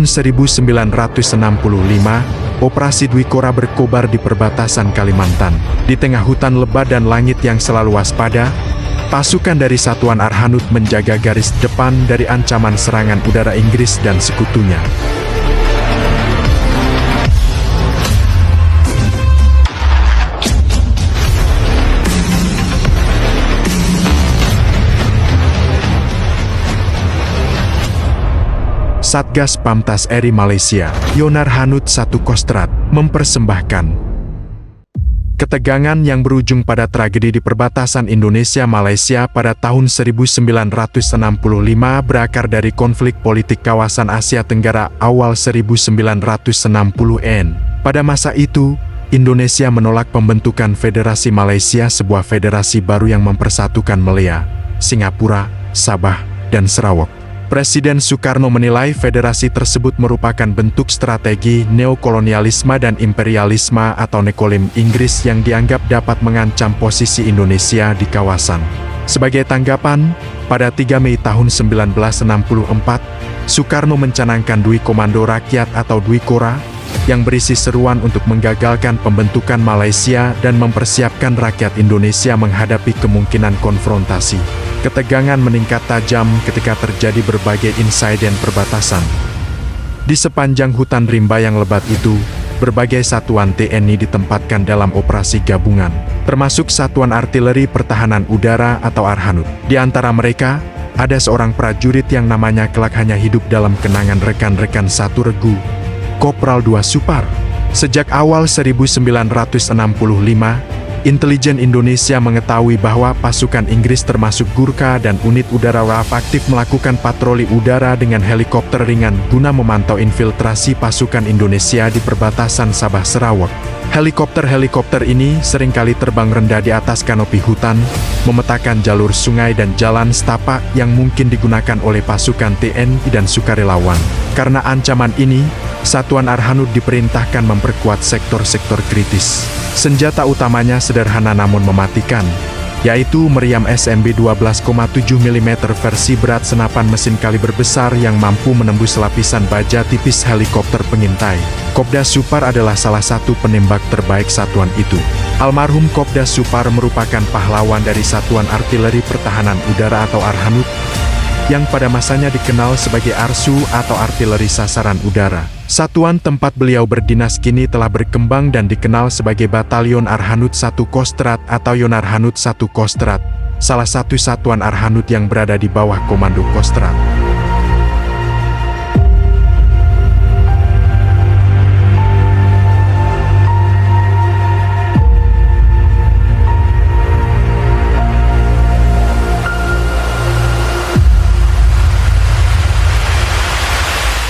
Tahun 1965, Operasi Dwi Kora berkobar di perbatasan Kalimantan. Di tengah hutan lebat dan langit yang selalu waspada, pasukan dari Satuan Arhanud menjaga garis depan dari ancaman serangan udara Inggris dan sekutunya. Satgas Pamtas RI Malaysia, Yonarhanud 1 Kostrad, mempersembahkan ketegangan yang berujung pada tragedi di perbatasan Indonesia-Malaysia pada tahun 1965 berakar dari konflik politik kawasan Asia Tenggara awal 1960-an. Pada masa itu, Indonesia menolak pembentukan Federasi Malaysia, sebuah federasi baru yang mempersatukan Malaya, Singapura, Sabah, dan Sarawak. Presiden Soekarno menilai federasi tersebut merupakan bentuk strategi neokolonialisme dan imperialisme atau nekolim Inggris yang dianggap dapat mengancam posisi Indonesia di kawasan. Sebagai tanggapan, pada 3 Mei tahun 1964, Soekarno mencanangkan Dwi Komando Rakyat atau Dwi Kora, yang berisi seruan untuk menggagalkan pembentukan Malaysia dan mempersiapkan rakyat Indonesia menghadapi kemungkinan konfrontasi. Ketegangan meningkat tajam ketika terjadi berbagai insiden perbatasan. Di sepanjang hutan rimba yang lebat itu, berbagai satuan TNI ditempatkan dalam operasi gabungan, termasuk Satuan Artileri Pertahanan Udara atau Arhanud. Di antara mereka, ada seorang prajurit yang namanya kelak hanya hidup dalam kenangan rekan-rekan satu regu, Kopral 2 Supar. Sejak awal 1965, intelijen Indonesia mengetahui bahwa pasukan Inggris termasuk Gurkha dan unit udara RAF aktif melakukan patroli udara dengan helikopter ringan guna memantau infiltrasi pasukan Indonesia di perbatasan Sabah Sarawak. Helikopter-helikopter ini seringkali terbang rendah di atas kanopi hutan, memetakan jalur sungai dan jalan setapak yang mungkin digunakan oleh pasukan TNI dan sukarelawan. Karena ancaman ini, Satuan Arhanud diperintahkan memperkuat sektor-sektor kritis. Senjata utamanya sederhana namun mematikan, yaitu meriam SMB 12,7 mm versi berat senapan mesin kaliber besar yang mampu menembus lapisan baja tipis helikopter pengintai. Kopda Supar adalah salah satu penembak terbaik satuan itu. Almarhum Kopda Supar merupakan pahlawan dari Satuan Artileri Pertahanan Udara atau Arhanud, yang pada masanya dikenal sebagai ARSU atau Artileri Sasaran Udara. Satuan tempat beliau berdinas kini telah berkembang dan dikenal sebagai Batalion Arhanud 1 Kostrad atau Yonarhanud 1 Kostrad, salah satu satuan Arhanud yang berada di bawah komando Kostrad.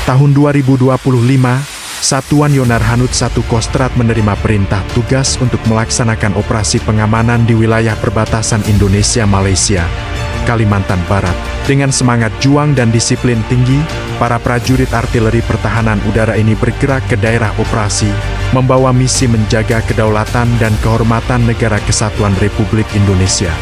Tahun 2025, Satuan Yonarhanud 1 Kostrad menerima perintah tugas untuk melaksanakan operasi pengamanan di wilayah perbatasan Indonesia-Malaysia, Kalimantan Barat. Dengan semangat juang dan disiplin tinggi, para prajurit artileri pertahanan udara ini bergerak ke daerah operasi, membawa misi menjaga kedaulatan dan kehormatan Negara Kesatuan Republik Indonesia.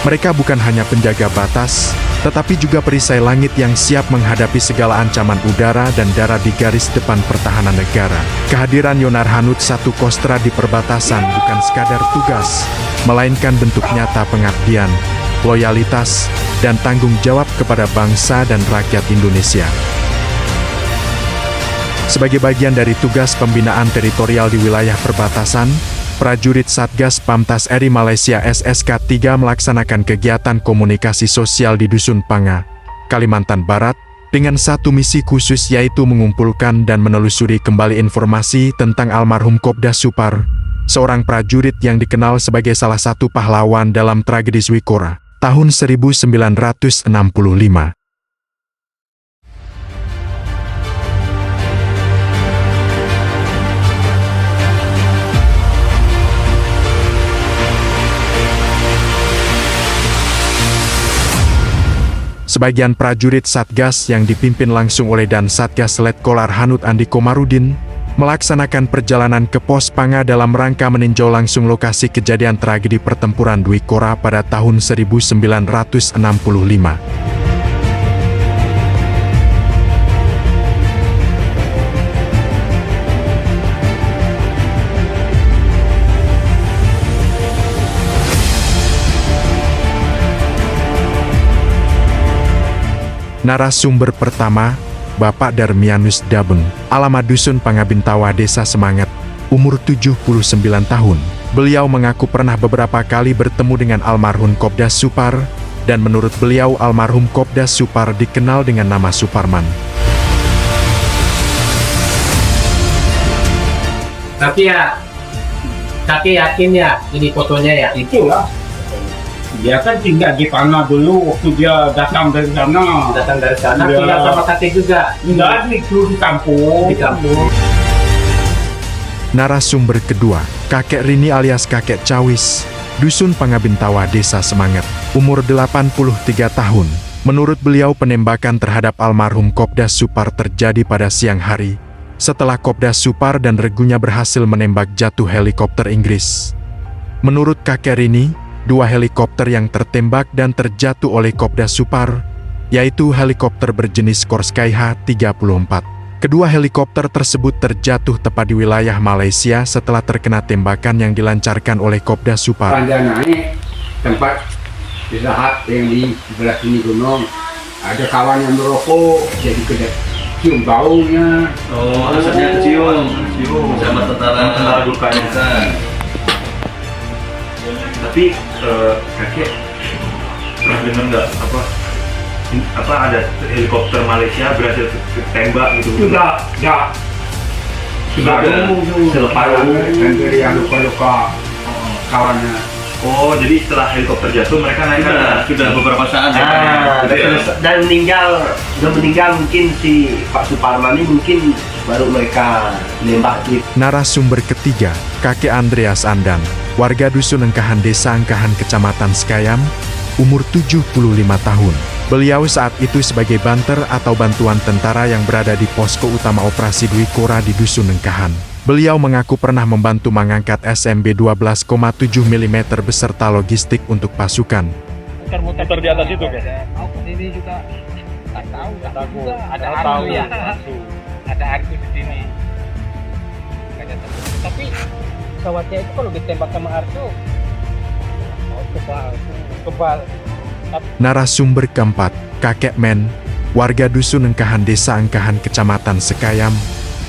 Mereka bukan hanya penjaga batas, tetapi juga perisai langit yang siap menghadapi segala ancaman udara dan darat di garis depan pertahanan negara. Kehadiran Yonarhanud 1 Kostrad di perbatasan bukan sekadar tugas, melainkan bentuk nyata pengabdian, loyalitas, dan tanggung jawab kepada bangsa dan rakyat Indonesia. Sebagai bagian dari tugas pembinaan teritorial di wilayah perbatasan, prajurit Satgas Pamtas RI Malaysia SSK-3 melaksanakan kegiatan komunikasi sosial di Dusun Panga, Kalimantan Barat, dengan satu misi khusus yaitu mengumpulkan dan menelusuri kembali informasi tentang almarhum Kopda Supar, seorang prajurit yang dikenal sebagai salah satu pahlawan dalam tragedi Dwi Kora, tahun 1965. Sebagian prajurit Satgas yang dipimpin langsung oleh Dan Satgas Letkol Arhanud Andi Komarudin, melaksanakan perjalanan ke Pos Panga dalam rangka meninjau langsung lokasi kejadian tragedi pertempuran Dwi Kora pada tahun 1965. Narasumber pertama, Bapak Darmianus Dabeng, alamat Dusun Pangabintawa, Desa Semangat, umur 79 tahun. Beliau mengaku pernah beberapa kali bertemu dengan almarhum Kopda Supar, dan menurut beliau almarhum Kopda Supar dikenal dengan nama Suparman. Tapi ya, kakek yakin ya ini fotonya ya? Itulah. Dia kan tinggal di Panah dulu waktu dia datang dari sana. Datang dari sana, Ya. tinggal sama kakek juga? Enggak, itu di kampung. Di kampung. Narasumber kedua, Kakek Rini alias Kakek Cawis, Dusun Pangabintawa, Desa Semangat, umur 83 tahun. Menurut beliau penembakan terhadap almarhum Kopda Supar terjadi pada siang hari, setelah Kopda Supar dan regunya berhasil menembak jatuh helikopter Inggris. Menurut Kakek Rini, 2 helikopter yang tertembak dan terjatuh oleh Kopda Supar, yaitu helikopter berjenis Korskai H-34. Kedua helikopter tersebut terjatuh tepat di wilayah Malaysia setelah terkena tembakan yang dilancarkan oleh Kopda Supar. Dia naik tempat istirahat yang di sebelah sini gunung. Ada kawan yang merokok, jadi cium baunya. Oh, asapnya kecium sama tentara Gurkhanya kan. Tapi kakek pernah dengar nggak apa ada helikopter Malaysia berhasil ketembak gitu? Sudah ada selepas dan dari yang luka-luka kawannya. Oh, jadi setelah helikopter jatuh mereka naik sudah beberapa saat Dan meninggal mungkin si Pak Suparman ini mungkin baru mereka nembak gitu. Narasumber ketiga, Kakek Andreas Andan, warga Dusun Engkahan, Desa Engkahan, Kecamatan Sekayam, umur 75 tahun. Beliau saat itu sebagai banter atau bantuan tentara yang berada di posko utama operasi Dwi Kora di Dusun Engkahan. Beliau mengaku pernah membantu mengangkat SMB 12,7 mm beserta logistik untuk pasukan. Muter di atas itu kan? Ini juga nggak tahu juga. Ada Tahu, artu ya, artu. ada artu di sini. Makanya tapi pesawatnya itu kalau ditembak sama artu, kebal. Narasumber keempat, Kakek Men, warga Dusun Engkahan, Desa Engkahan, Kecamatan Sekayam,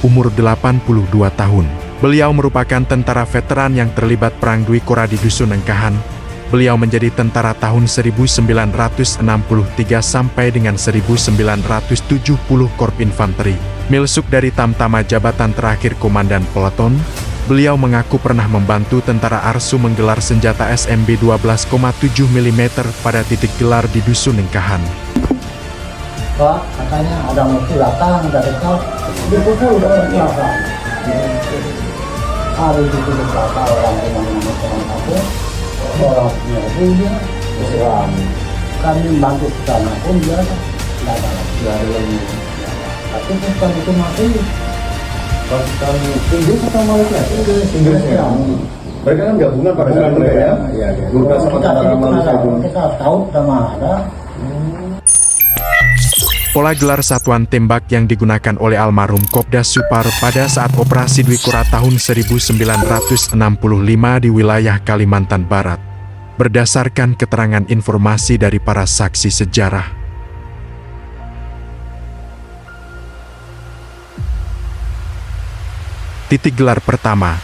umur 82 tahun. Beliau merupakan tentara veteran yang terlibat Perang Dwi Kora di Dusun Engkahan. Beliau menjadi tentara tahun 1963 sampai dengan 1970 Korp Infanteri. Milsuk dari Tamtama jabatan terakhir Komandan Peleton, beliau mengaku pernah membantu tentara Arsu menggelar senjata SMB 12,7 mm pada titik gelar di Dusun Engkahan. Pak, katanya ada musuh datang dari kau, dipukul dengan kelapa. Hari itu kelapa orang teman-teman aku, orang punya Islam. Kami bantu ke sana pun dia tidak ada lagi. Tapi bukan itu mati. Kalau kami Inggris atau Malaysia? Inggris ya. Mereka kan gabungan pada saat itu ya. Iya, Gurkha sama tentara Malaysia itu. Kita tahu sama ada. Pola gelar satuan tembak yang digunakan oleh almarhum Kopda Supar pada saat operasi Dwi Kora tahun 1965 di wilayah Kalimantan Barat. Berdasarkan keterangan informasi dari para saksi sejarah. Titik gelar pertama,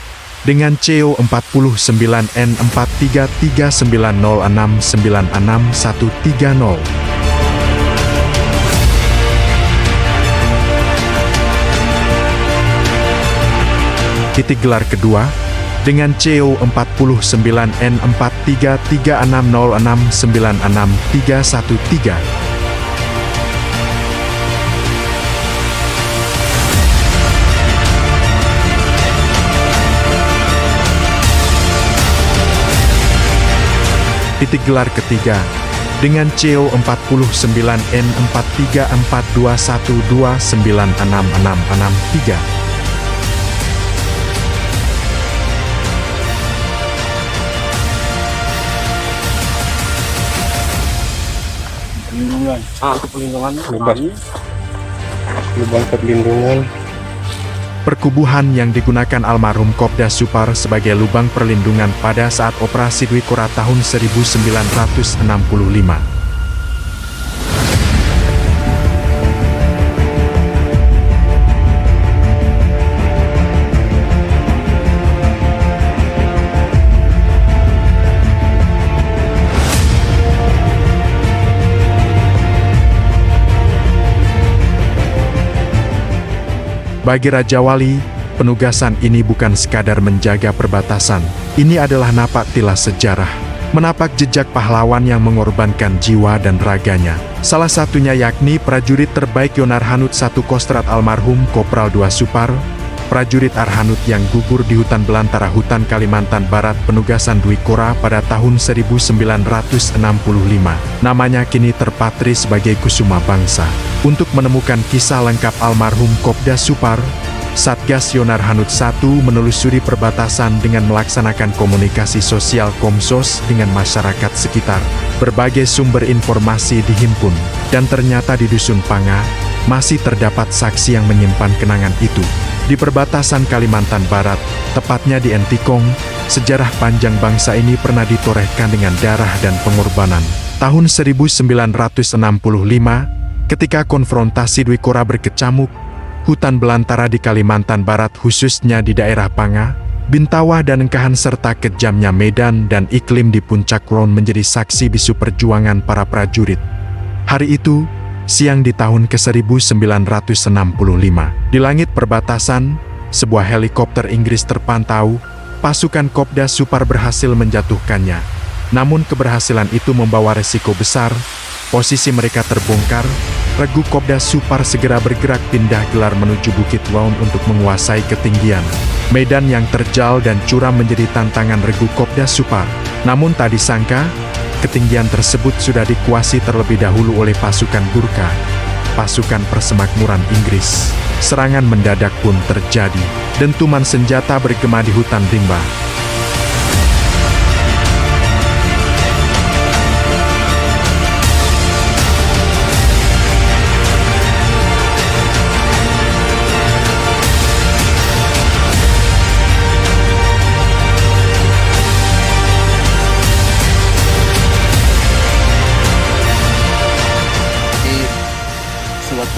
dengan CO 49N433906966130. Titik gelar kedua, dengan CO 49N433606966313. Titik gelar ketiga, dengan CO 49N434212966663. Perlindungan. Perlindungan. Lubang perlindungan. Perkubuhan yang digunakan almarhum Kopda Supar sebagai lubang perlindungan pada saat operasi Dwi Kora tahun 1965. Bagi Raja Wali, penugasan ini bukan sekadar menjaga perbatasan. Ini adalah napak tilas sejarah. Menapak jejak pahlawan yang mengorbankan jiwa dan raganya. Salah satunya yakni prajurit terbaik Yonarhanut I Kostrad almarhum Kopral II Supar, prajurit Arhanut yang gugur di hutan belantara hutan Kalimantan Barat penugasan Dwi Kora pada tahun 1965. Namanya kini terpatri sebagai Kusuma Bangsa. Untuk menemukan kisah lengkap almarhum Kopda Supar, Satgas Yonarhanut I menelusuri perbatasan dengan melaksanakan komunikasi sosial Komsos dengan masyarakat sekitar. Berbagai sumber informasi dihimpun, dan ternyata di Dusun Panga, masih terdapat saksi yang menyimpan kenangan itu. Di perbatasan Kalimantan Barat, tepatnya di Entikong, sejarah panjang bangsa ini pernah ditorehkan dengan darah dan pengorbanan. Tahun 1965, ketika konfrontasi Dwi Kora berkecamuk, hutan belantara di Kalimantan Barat khususnya di daerah Panga, Bintawah dan Engkahan serta kejamnya medan dan iklim di Puncak Ron menjadi saksi bisu perjuangan para prajurit. Hari itu, siang di tahun ke-1965, di langit perbatasan, sebuah helikopter Inggris terpantau, pasukan Kopda Supar berhasil menjatuhkannya. Namun keberhasilan itu membawa resiko besar, posisi mereka terbongkar. Regu Kopda Supar segera bergerak pindah gelar menuju Bukit Laun untuk menguasai ketinggian. Medan yang terjal dan curam menjadi tantangan Regu Kopda Supar. Namun tak disangka, ketinggian tersebut sudah dikuasai terlebih dahulu oleh pasukan Gurkha, pasukan persemakmuran Inggris. Serangan mendadak pun terjadi. Dentuman senjata bergema di hutan rimba.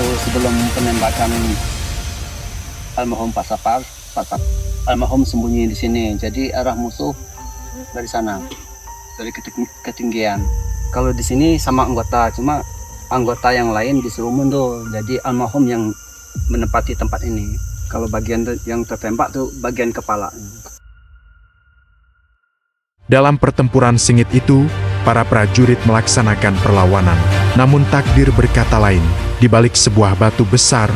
Sebelum penembakan almarhum Pak Sapar, almarhum sembunyi di sini. Jadi arah musuh dari sana, dari ketinggian. Kalau di sini sama anggota, cuma anggota yang lain disuruh mundur. Jadi almarhum yang menempati tempat ini. Kalau bagian yang tertembak tuh bagian kepala. Dalam pertempuran sengit itu, para prajurit melaksanakan perlawanan. Namun takdir berkata lain. Di balik sebuah batu besar,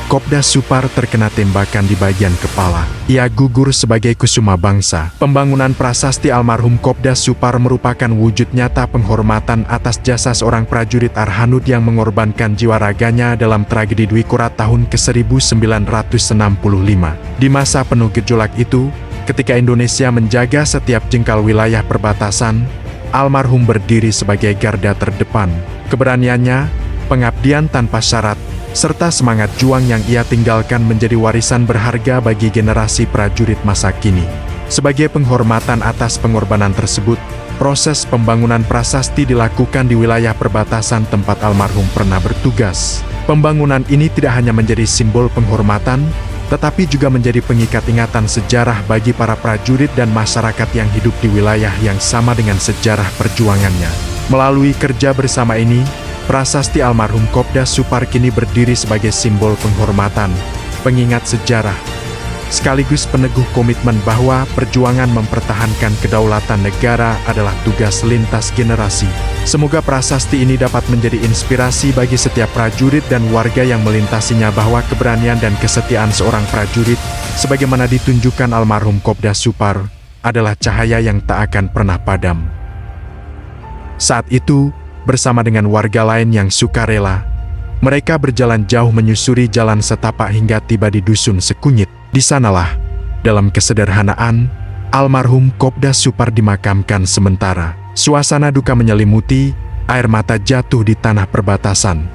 Kopda Supar terkena tembakan di bagian kepala. Ia gugur sebagai Kusuma Bangsa. Pembangunan prasasti almarhum Kopda Supar merupakan wujud nyata penghormatan atas jasa seorang prajurit Arhanut yang mengorbankan jiwa raganya dalam tragedi Dwi Kora tahun ke-1965. Di masa penuh gejolak itu, ketika Indonesia menjaga setiap jengkal wilayah perbatasan, almarhum berdiri sebagai garda terdepan. Keberaniannya, pengabdian tanpa syarat, serta semangat juang yang ia tinggalkan menjadi warisan berharga bagi generasi prajurit masa kini. Sebagai penghormatan atas pengorbanan tersebut, proses pembangunan prasasti dilakukan di wilayah perbatasan tempat almarhum pernah bertugas. Pembangunan ini tidak hanya menjadi simbol penghormatan, tetapi juga menjadi pengikat ingatan sejarah bagi para prajurit dan masyarakat yang hidup di wilayah yang sama dengan sejarah perjuangannya. Melalui kerja bersama ini, prasasti almarhum Kopda Supar kini berdiri sebagai simbol penghormatan, pengingat sejarah, sekaligus peneguh komitmen bahwa perjuangan mempertahankan kedaulatan negara adalah tugas lintas generasi. Semoga prasasti ini dapat menjadi inspirasi bagi setiap prajurit dan warga yang melintasinya bahwa keberanian dan kesetiaan seorang prajurit, sebagaimana ditunjukkan almarhum Kopda Supar, adalah cahaya yang tak akan pernah padam. Saat itu, bersama dengan warga lain yang sukarela, mereka berjalan jauh menyusuri jalan setapak hingga tiba di Dusun Sekunyit. Di sanalah, dalam kesederhanaan, almarhum Kopda Supar dimakamkan sementara. Suasana duka menyelimuti, air mata jatuh di tanah perbatasan.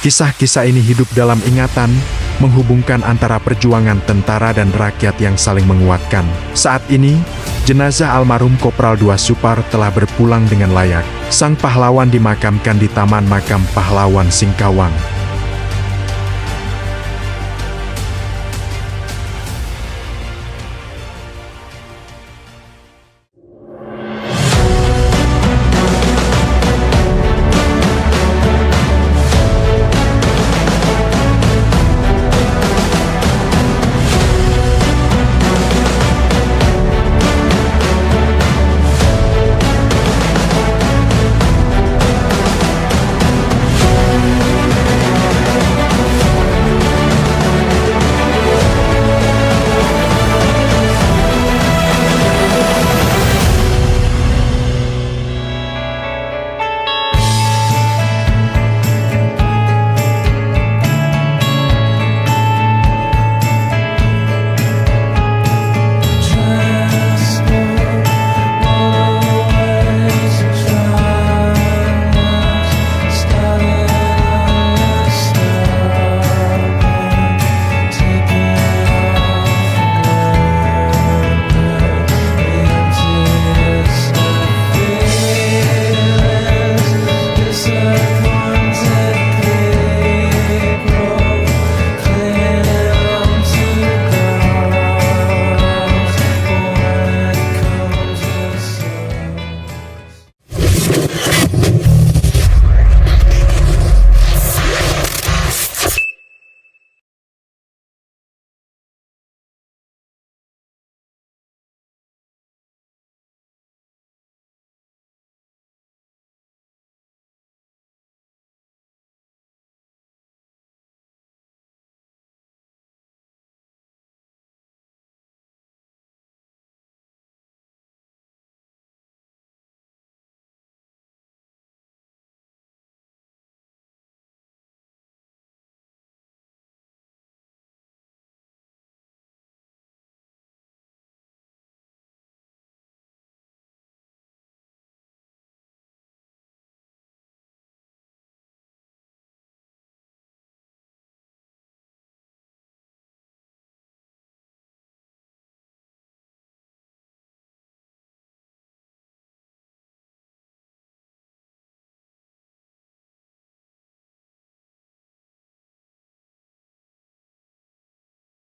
Kisah-kisah ini hidup dalam ingatan, menghubungkan antara perjuangan tentara dan rakyat yang saling menguatkan. Saat ini, jenazah almarhum Kopral II Supar telah berpulang dengan layak. Sang pahlawan dimakamkan di Taman Makam Pahlawan Singkawang.